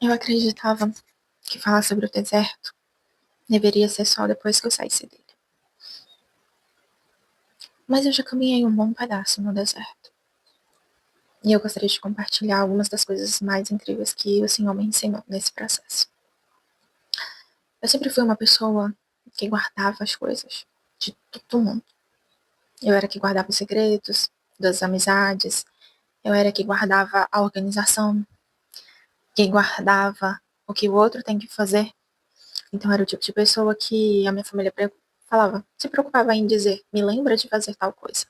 Eu acreditava que falar sobre o deserto deveria ser só depois que eu saísse dele. Mas eu já caminhei um bom pedaço no deserto. E eu gostaria de compartilhar algumas das coisas mais incríveis que o Senhor me ensinou nesse processo. Eu sempre fui uma pessoa que guardava as coisas de todo mundo. Eu era que guardava os segredos das amizades. Eu era que guardava a organização, que guardava o que o outro tem que fazer. Então, eu era o tipo de pessoa que a minha família falava, se preocupava em dizer, me lembra de fazer tal coisa.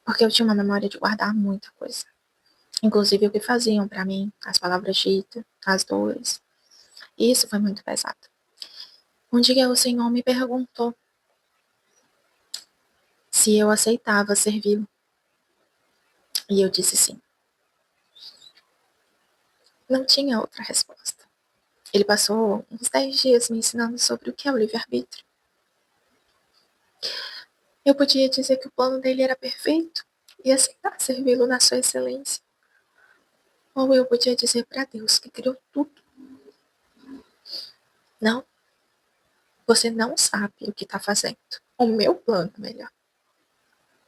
Porque eu tinha uma memória de guardar muita coisa. Inclusive o que faziam para mim, as palavras ditas, as dores. E isso foi muito pesado. Um dia o Senhor me perguntou se eu aceitava servi-lo. E eu disse sim. Não tinha outra resposta. Ele passou uns 10 dias me ensinando sobre o que é o livre-arbítrio. Eu podia dizer que o plano dele era perfeito e aceitar servi-lo na sua excelência. Ou eu podia dizer para Deus que criou tudo. Não, você não sabe o que está fazendo. O meu plano é melhor.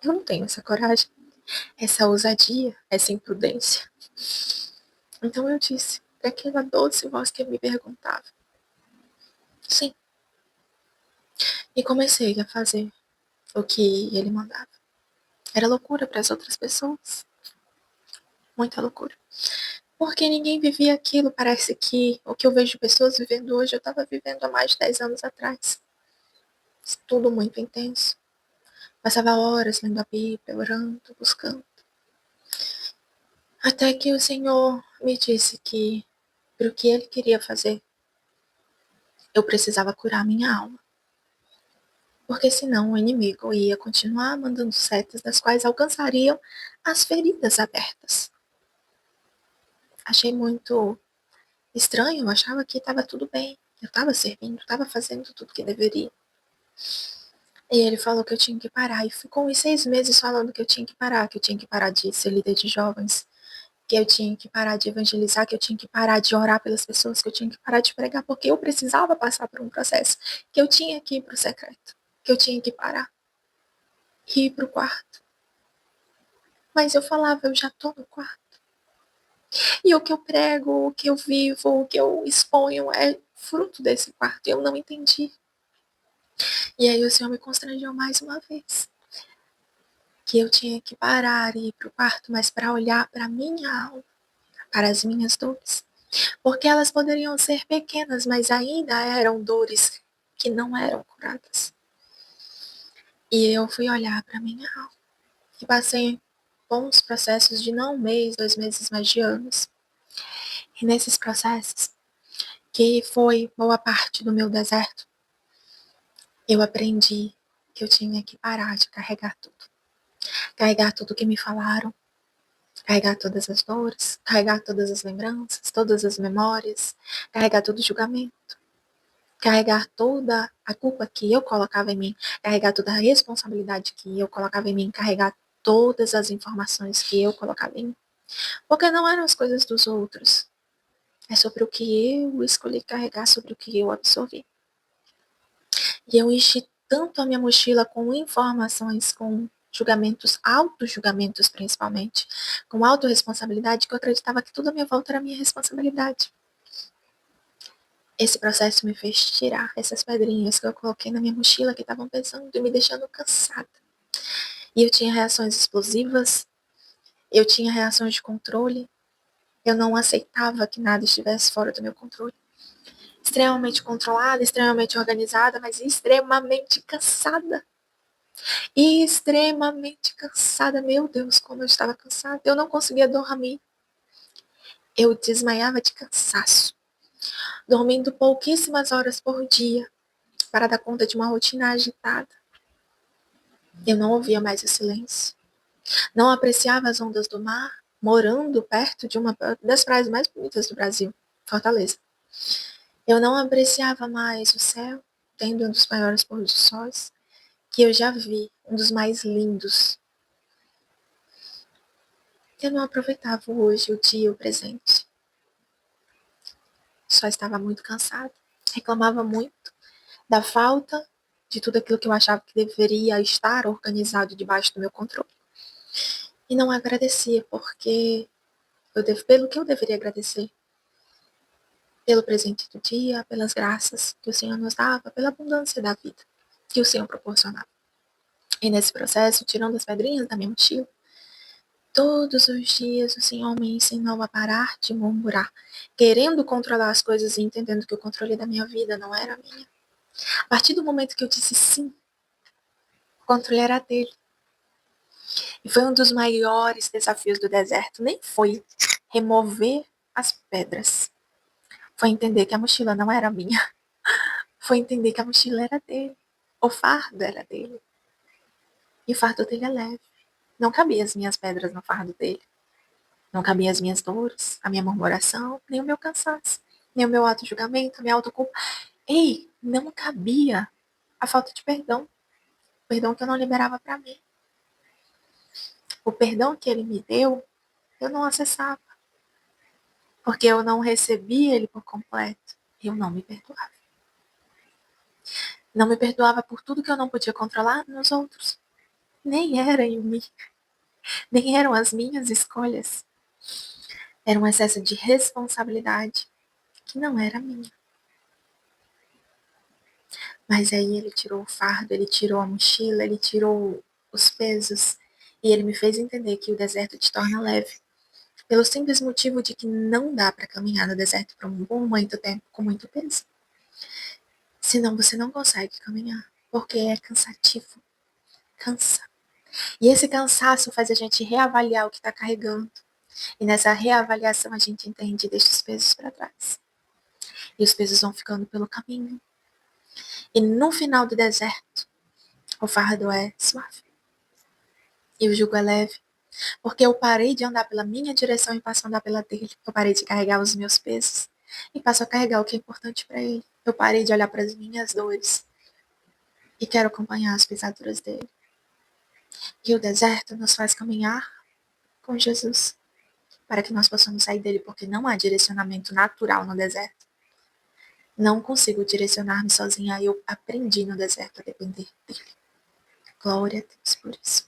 Eu não tenho essa coragem, essa ousadia, essa imprudência. Então eu disse para aquela doce voz que me perguntava. Sim. E comecei a fazer o que ele mandava. Era loucura para as outras pessoas. Muita loucura. Porque ninguém vivia aquilo. Parece que o que eu vejo pessoas vivendo hoje, eu estava vivendo há mais de 10 anos atrás. Tudo muito intenso. Passava horas lendo a Bíblia, orando, buscando. Até que o Senhor me disse que, para o que Ele queria fazer, eu precisava curar minha alma. Porque senão o inimigo ia continuar mandando setas das quais alcançariam as feridas abertas. Achei muito estranho, eu achava que estava tudo bem. Eu estava servindo, estava fazendo tudo que deveria. E ele falou que eu tinha que parar. E ficou uns 6 meses falando que eu tinha que parar de ser líder de jovens, que eu tinha que parar de evangelizar, que eu tinha que parar de orar pelas pessoas, que eu tinha que parar de pregar, porque eu precisava passar por um processo, que eu tinha que ir para o secreto, que eu tinha que parar e ir para o quarto. Mas eu falava, eu já estou no quarto. E o que eu prego, o que eu vivo, o que eu exponho é fruto desse quarto. E eu não entendi. E aí o Senhor me constrangeu mais uma vez. Que eu tinha que parar e ir para o quarto, mas para olhar para minha alma, para as minhas dores. Porque elas poderiam ser pequenas, mas ainda eram dores que não eram curadas. E eu fui olhar para minha alma. E passei bons processos de não um mês, 2 meses, mas de anos. E nesses processos, que foi boa parte do meu deserto, eu aprendi que eu tinha que parar de carregar tudo. Carregar tudo que me falaram, carregar todas as dores, carregar todas as lembranças, todas as memórias, carregar todo o julgamento, carregar toda a culpa que eu colocava em mim, carregar toda a responsabilidade que eu colocava em mim, carregar todas as informações que eu colocava em mim. Porque não eram as coisas dos outros, é sobre o que eu escolhi carregar, sobre o que eu absorvi. E eu enchi tanto a minha mochila com informações, com julgamentos, auto-julgamentos principalmente, com autorresponsabilidade, que eu acreditava que tudo à minha volta era minha responsabilidade. Esse processo me fez tirar essas pedrinhas que eu coloquei na minha mochila, que estavam pesando e me deixando cansada. E eu tinha reações explosivas, eu tinha reações de controle, eu não aceitava que nada estivesse fora do meu controle. Extremamente controlada, extremamente organizada, mas extremamente cansada. E extremamente cansada. Meu Deus, como eu estava cansada. Eu não conseguia dormir. Eu desmaiava de cansaço. Dormindo pouquíssimas horas por dia para dar conta de uma rotina agitada. Eu não ouvia mais o silêncio. Não apreciava as ondas do mar, morando perto de uma das praias mais bonitas do Brasil, Fortaleza. Eu não apreciava mais o céu, tendo um dos maiores pôr do sóis que eu já vi, um dos mais lindos. Eu não aproveitava hoje, o dia, o presente. só estava muito cansada. Reclamava muito da falta de tudo aquilo que eu achava que deveria estar organizado debaixo do meu controle. E não agradecia, porque pelo que eu deveria agradecer, pelo presente do dia, pelas graças que o Senhor nos dava, pela abundância da vida que o Senhor proporcionava. E nesse processo, tirando as pedrinhas da minha mochila, todos os dias o Senhor me ensinou a parar de murmurar, querendo controlar as coisas e entendendo que o controle da minha vida não era minha. A partir do momento que eu disse sim, o controle era dele. E foi um dos maiores desafios do deserto. Nem foi remover as pedras. Foi entender que a mochila não era minha. Foi entender que a mochila era dele. O fardo era dele. E o fardo dele é leve. Não cabia as minhas pedras no fardo dele. Não cabia as minhas dores, a minha murmuração, nem o meu cansaço, nem o meu auto-julgamento, a minha autoculpa. Ei, não cabia a falta de perdão. O perdão que eu não liberava para mim. O perdão que ele me deu, eu não acessava. Porque eu não recebi ele por completo. Eu não me perdoava. Não me perdoava por tudo que eu não podia controlar nos outros. Nem era em mim. Nem eram as minhas escolhas. Era um excesso de responsabilidade que não era minha. Mas aí ele tirou o fardo, ele tirou a mochila, ele tirou os pesos. E ele me fez entender que o deserto te torna leve. Pelo simples motivo de que não dá para caminhar no deserto por muito tempo com muito peso. Senão você não consegue caminhar. Porque é cansativo. Cansa. E esse cansaço faz a gente reavaliar o que está carregando. E nessa reavaliação a gente entende e deixa os pesos para trás. E os pesos vão ficando pelo caminho. E no final do deserto, o fardo é suave. E o jugo é leve. Porque eu parei de andar pela minha direção e passo a andar pela dele. Eu parei de carregar os meus pesos e passo a carregar o que é importante para ele. Eu parei de olhar para as minhas dores e quero acompanhar as pisaduras dele. E o deserto nos faz caminhar com Jesus, para que nós possamos sair dele, porque não há direcionamento natural no deserto. Não consigo direcionar-me sozinha, eu aprendi no deserto a depender dele. Glória a Deus por isso.